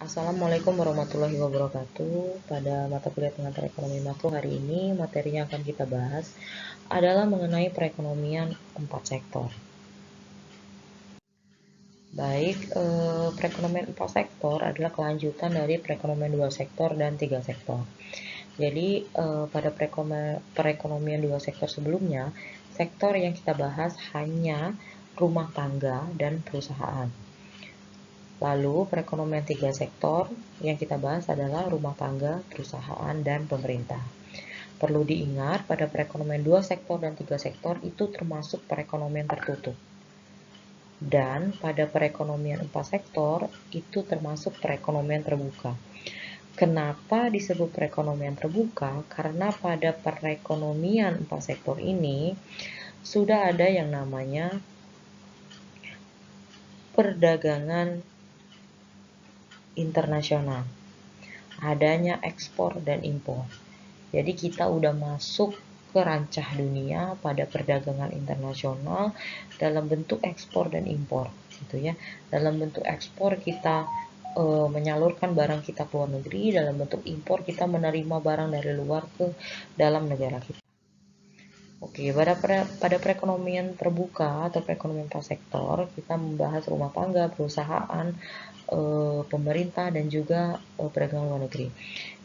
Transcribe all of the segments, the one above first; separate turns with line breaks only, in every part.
Assalamualaikum warahmatullahi wabarakatuh. Pada mata kuliah pengantar ekonomi makro hari ini, materi yang akan kita bahas adalah mengenai perekonomian 4 sektor. Baik, perekonomian 4 sektor adalah kelanjutan dari perekonomian 2 sektor dan 3 sektor. Jadi, pada perekonomian 2 sektor sebelumnya, sektor yang kita bahas hanya rumah tangga dan perusahaan. Lalu, perekonomian 3 sektor yang kita bahas adalah rumah tangga, perusahaan, dan pemerintah. Perlu diingat, pada perekonomian 2 sektor dan 3 sektor itu termasuk perekonomian tertutup. Dan pada perekonomian 4 sektor itu termasuk perekonomian terbuka. Kenapa disebut perekonomian terbuka? Karena pada perekonomian 4 sektor ini sudah ada yang namanya perdagangan internasional, adanya ekspor dan impor. Jadi kita udah masuk ke rancah dunia pada perdagangan internasional dalam bentuk ekspor dan impor, gitu ya. Dalam bentuk ekspor kita menyalurkan barang kita ke luar negeri, dalam bentuk impor kita menerima barang dari luar ke dalam negara kita. Oke, pada perekonomian terbuka atau perekonomian prasektor, kita membahas rumah tangga, perusahaan, pemerintah, dan juga perdagangan luar negeri.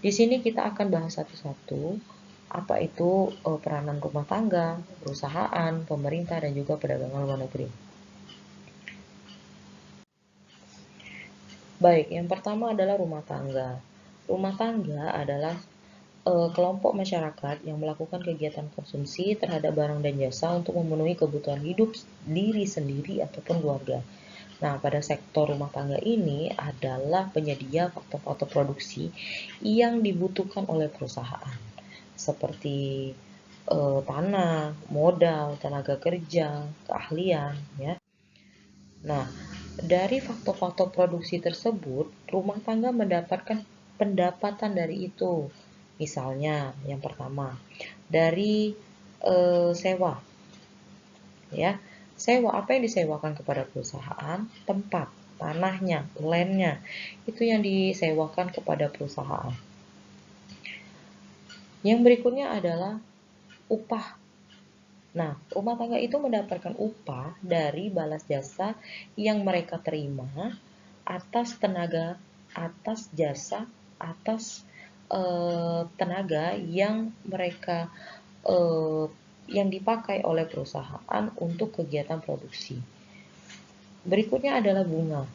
Di sini kita akan bahas satu-satu, apa itu peranan rumah tangga, perusahaan, pemerintah, dan juga perdagangan luar negeri. Baik, yang pertama adalah rumah tangga. Rumah tangga adalah kelompok masyarakat yang melakukan kegiatan konsumsi terhadap barang dan jasa untuk memenuhi kebutuhan hidup diri sendiri ataupun keluarga. Nah, pada sektor rumah tangga ini adalah penyedia faktor-faktor produksi yang dibutuhkan oleh perusahaan, seperti tanah, modal, tenaga kerja, keahlian, ya. Nah, dari faktor-faktor produksi tersebut, rumah tangga mendapatkan pendapatan dari itu. Misalnya, yang pertama, dari sewa. Ya, sewa, apa yang disewakan kepada perusahaan? Tempat, tanahnya, land-nya. Itu yang disewakan kepada perusahaan. Yang berikutnya adalah upah. Nah, rumah tangga itu mendapatkan upah dari balas jasa yang mereka terima atas tenaga, atas jasa, atas tenaga yang mereka yang dipakai oleh perusahaan untuk kegiatan produksi. Berikutnya adalah bunga.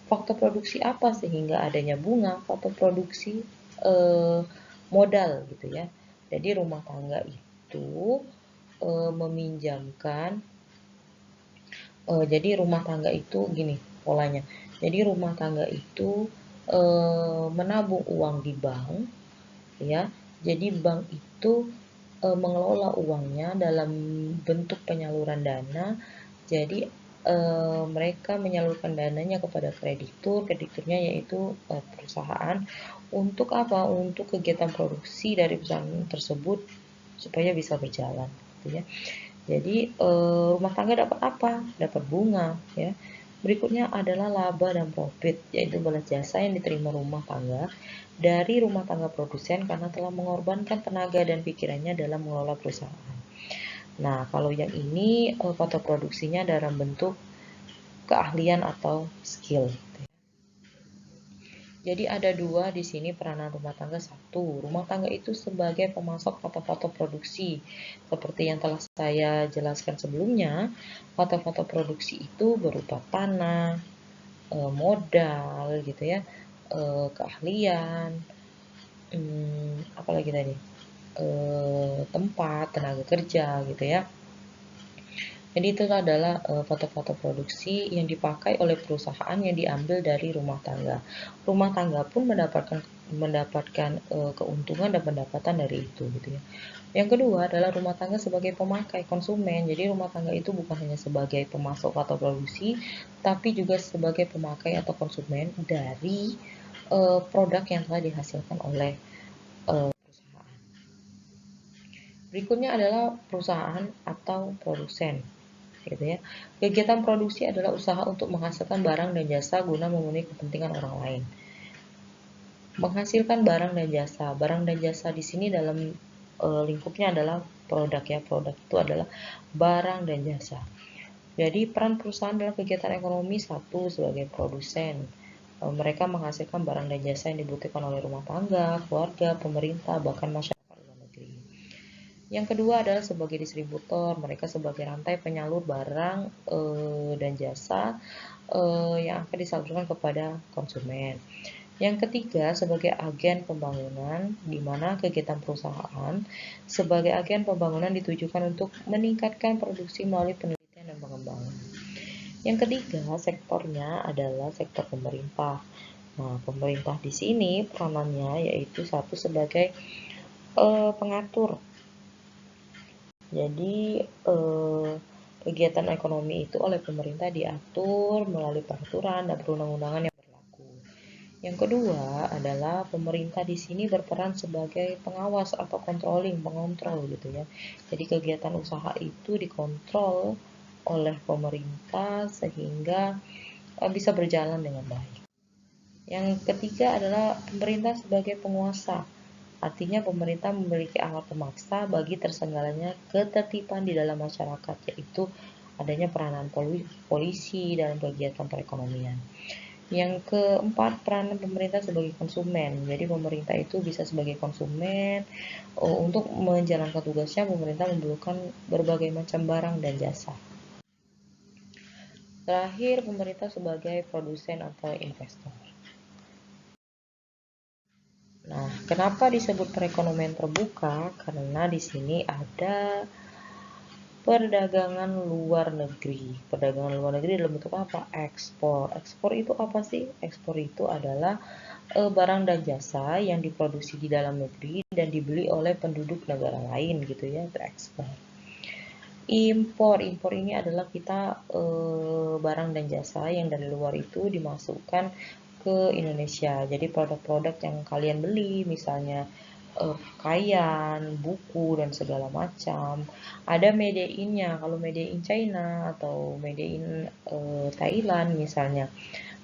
Faktor produksi apa sehingga adanya bunga? Faktor produksi modal gitu ya. Jadi rumah tangga itu meminjamkan, jadi rumah tangga itu gini polanya. Jadi rumah tangga itu menabung uang di bank, ya. Jadi bank itu mengelola uangnya dalam bentuk penyaluran dana. Jadi mereka menyalurkan dananya kepada krediturnya yaitu perusahaan untuk apa? Untuk kegiatan produksi dari perusahaan tersebut supaya bisa berjalan, gitu ya. Jadi rumah tangga dapat apa? Dapat bunga, ya. Berikutnya adalah laba dan profit, yaitu balas jasa yang diterima rumah tangga dari rumah tangga produsen karena telah mengorbankan tenaga dan pikirannya dalam mengelola perusahaan. Nah, kalau yang ini faktor produksinya dalam bentuk keahlian atau skill. Jadi ada dua di sini peranan rumah tangga. Satu, rumah tangga itu sebagai pemasok faktor-faktor produksi. Seperti yang telah saya jelaskan sebelumnya, faktor-faktor produksi itu berupa tanah, modal gitu ya, keahlian, apalagi tadi, tempat, tenaga kerja gitu ya. Jadi itu adalah foto-foto produksi yang dipakai oleh perusahaan yang diambil dari rumah tangga. Rumah tangga pun mendapatkan keuntungan dan pendapatan dari itu gitu ya. Yang kedua adalah rumah tangga sebagai pemakai konsumen. Jadi rumah tangga itu bukan hanya sebagai pemasok atau produksi, tapi juga sebagai pemakai atau konsumen dari produk yang telah dihasilkan oleh perusahaan. Berikutnya adalah perusahaan atau produsen. gitu ya. Kegiatan produksi adalah usaha untuk menghasilkan barang dan jasa guna memenuhi kepentingan orang lain. Menghasilkan barang dan jasa. Barang dan jasa di sini dalam lingkupnya adalah produk ya. Produk itu adalah barang dan jasa. Jadi peran perusahaan dalam kegiatan ekonomi satu sebagai produsen. Mereka menghasilkan barang dan jasa yang dibutuhkan oleh rumah tangga, keluarga, pemerintah, bahkan masyarakat luar negeri. Yang kedua adalah sebagai distributor, mereka sebagai rantai penyalur barang dan jasa yang akan disalurkan kepada konsumen. Yang ketiga sebagai agen pembangunan, di mana kegiatan perusahaan sebagai agen pembangunan ditujukan untuk meningkatkan produksi melalui penelitian dan pengembangan. Yang ketiga sektornya adalah sektor pemerintah. Nah, pemerintah di sini peranannya yaitu satu sebagai pengatur. Jadi kegiatan ekonomi itu oleh pemerintah diatur melalui peraturan dan perundang-undangan yang berlaku. Yang kedua adalah pemerintah di sini berperan sebagai pengawas atau pengontrol gitu ya. Jadi kegiatan usaha itu dikontrol oleh pemerintah sehingga bisa berjalan dengan baik. Yang ketiga adalah pemerintah sebagai penguasa. Artinya pemerintah memiliki alat pemaksa bagi tersenggalanya ketertiban di dalam masyarakat, yaitu adanya peranan polisi dalam kegiatan perekonomian. Yang keempat, peranan pemerintah sebagai konsumen. Jadi pemerintah itu bisa sebagai konsumen. Untuk menjalankan tugasnya, pemerintah memerlukan berbagai macam barang dan jasa. Terakhir, pemerintah sebagai produsen atau investor. Nah, kenapa disebut perekonomian terbuka? Karena di sini ada perdagangan luar negeri. Perdagangan luar negeri dalam bentuk apa? Ekspor. Ekspor itu apa sih? Ekspor itu adalah barang dan jasa yang diproduksi di dalam negeri dan dibeli oleh penduduk negara lain gitu ya, itu ekspor. Impor ini adalah kita barang dan jasa yang dari luar itu dimasukkan ke Indonesia. Jadi produk-produk yang kalian beli, misalnya pakaian, buku dan segala macam. Ada made in-nya. Kalau made in China atau made in Thailand misalnya,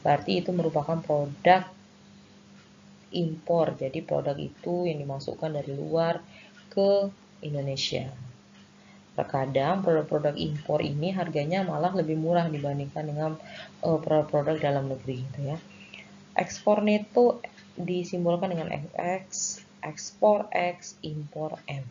berarti itu merupakan produk impor. Jadi produk itu yang dimasukkan dari luar ke Indonesia. Terkadang produk-produk impor ini harganya malah lebih murah dibandingkan dengan produk-produk dalam negeri gitu ya. Ekspor neto disimbolkan dengan X, ekspor X, impor M.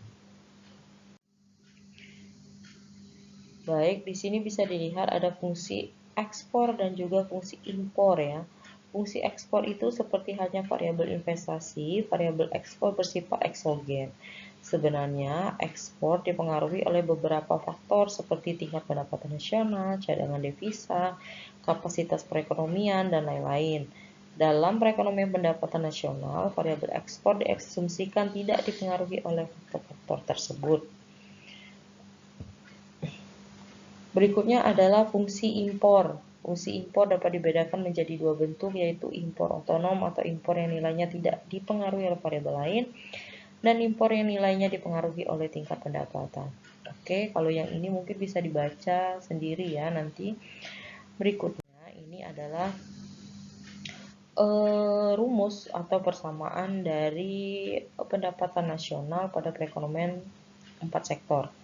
Baik, di sini bisa dilihat ada fungsi ekspor dan juga fungsi impor ya. Fungsi ekspor itu seperti halnya variabel investasi, variabel ekspor bersifat eksogen. Sebenarnya ekspor dipengaruhi oleh beberapa faktor seperti tingkat pendapatan nasional, cadangan devisa, kapasitas perekonomian, dan lain-lain. Dalam perekonomian pendapatan nasional, variabel ekspor diasumsikan tidak dipengaruhi oleh faktor-faktor tersebut. Berikutnya adalah fungsi impor. Fungsi impor dapat dibedakan menjadi dua bentuk, yaitu impor otonom atau impor yang nilainya tidak dipengaruhi oleh variabel lain, dan impor yang nilainya dipengaruhi oleh tingkat pendapatan. Oke, kalau yang ini mungkin bisa dibaca sendiri ya nanti. Berikutnya ini adalah rumus atau persamaan dari pendapatan nasional pada perekonomian 4 sektor.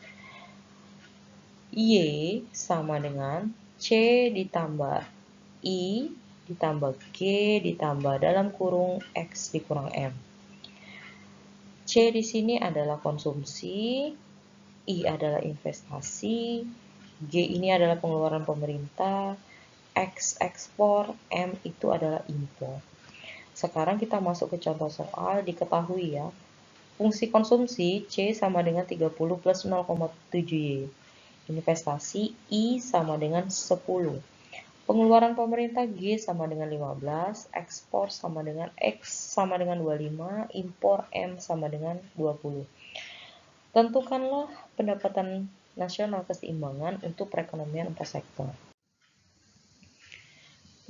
Y sama dengan C ditambah I ditambah G ditambah dalam kurung X dikurang M. C di sini adalah konsumsi, I adalah investasi, G ini adalah pengeluaran pemerintah, X ekspor, M itu adalah impor. Sekarang kita masuk ke contoh soal, diketahui ya. Fungsi konsumsi C sama dengan 30 plus 0,7Y. Investasi I sama dengan 10. Pengeluaran pemerintah G sama dengan 15, ekspor sama dengan X sama dengan 25, impor M sama dengan 20. Tentukanlah pendapatan nasional keseimbangan untuk perekonomian 4 sektor.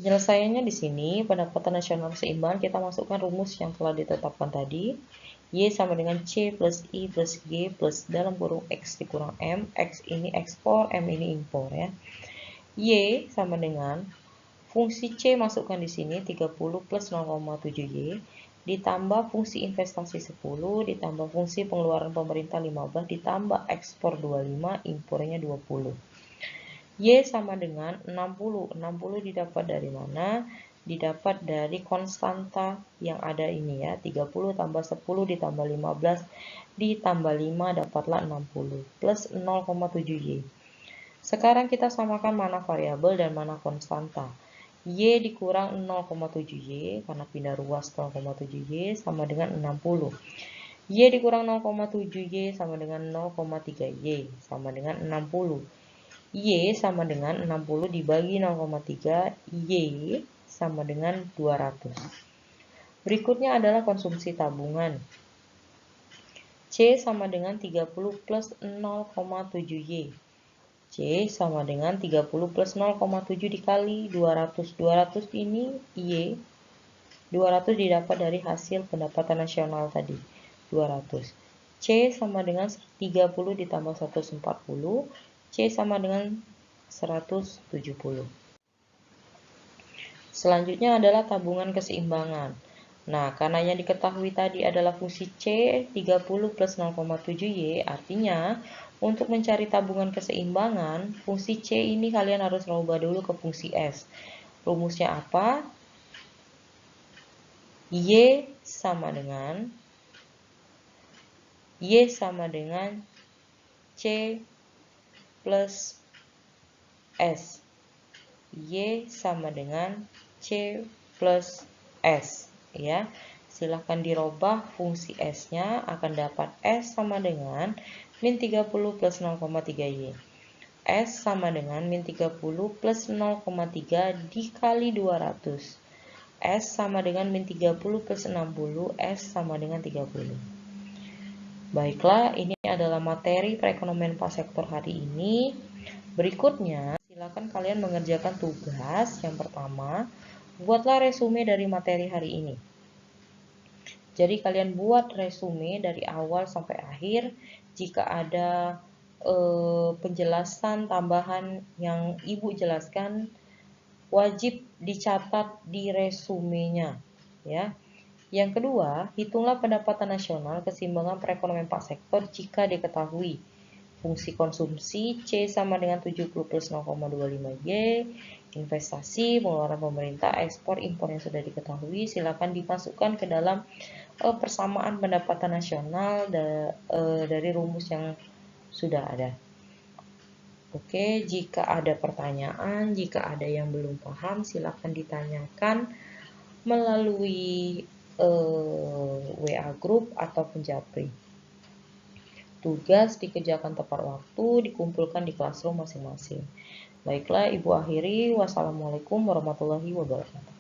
Penyelesaiannya di sini, pendapatan nasional keseimbangan kita masukkan rumus yang telah ditetapkan tadi. Y sama dengan C plus I plus G plus dalam kurung X dikurang M. X ini ekspor, M ini impor ya. Y sama dengan fungsi C masukkan di sini 30 plus 0,7Y ditambah fungsi investasi 10 ditambah fungsi pengeluaran pemerintah 15 ditambah ekspor 25, impornya 20. Y sama dengan 60. 60 didapat dari mana? Didapat dari konstanta yang ada ini ya. 30 tambah 10 ditambah 15 ditambah 5 dapatlah 60 plus 0,7Y. Sekarang kita samakan mana variabel dan mana konstanta. Y dikurang 0,7Y karena pindah ruas 0,7Y sama dengan 60. Y dikurang 0,7Y sama dengan 0,3Y sama dengan 60. Y sama dengan 60 dibagi 0,3, Y sama dengan 200. Berikutnya adalah konsumsi tabungan. C sama dengan 30 plus 0,7Y. C sama dengan 30 plus 0,7 dikali 200. 200 ini Y. 200 didapat dari hasil pendapatan nasional tadi. 200. C sama dengan 30 ditambah 140. C sama dengan 170. Selanjutnya adalah tabungan keseimbangan. Nah, karena yang diketahui tadi adalah fungsi C 30 plus 0,7Y, artinya untuk mencari tabungan keseimbangan, fungsi C ini kalian harus rubah dulu ke fungsi S. Rumusnya apa? Y sama dengan C plus S. Y sama dengan C plus S ya. Silahkan dirubah fungsi S-nya, akan dapat S sama dengan min 30 plus 0,3Y. S sama dengan min 30 plus 0,3 dikali 200. S sama dengan min 30 plus 60, S sama dengan 30. Baiklah, ini adalah materi perekonomian prasektor hari ini. Berikutnya, silakan kalian mengerjakan tugas. Yang pertama, buatlah resume dari materi hari ini. Jadi kalian buat resume dari awal sampai akhir. Jika ada penjelasan tambahan yang Ibu jelaskan, wajib dicatat di resumenya, ya. Yang kedua, hitunglah pendapatan nasional keseimbangan perekonomian prasektor jika diketahui. Fungsi konsumsi C sama dengan 70 plus 0,25Y, investasi, pengeluaran pemerintah, ekspor, impor yang sudah diketahui, silakan dimasukkan ke dalam persamaan pendapatan nasional dari rumus yang sudah ada. Oke, jika ada pertanyaan, jika ada yang belum paham, silakan ditanyakan melalui WA group atau japri. Tugas dikerjakan tepat waktu, dikumpulkan di classroom masing-masing. Baiklah, Ibu akhiri. Wassalamualaikum warahmatullahi wabarakatuh.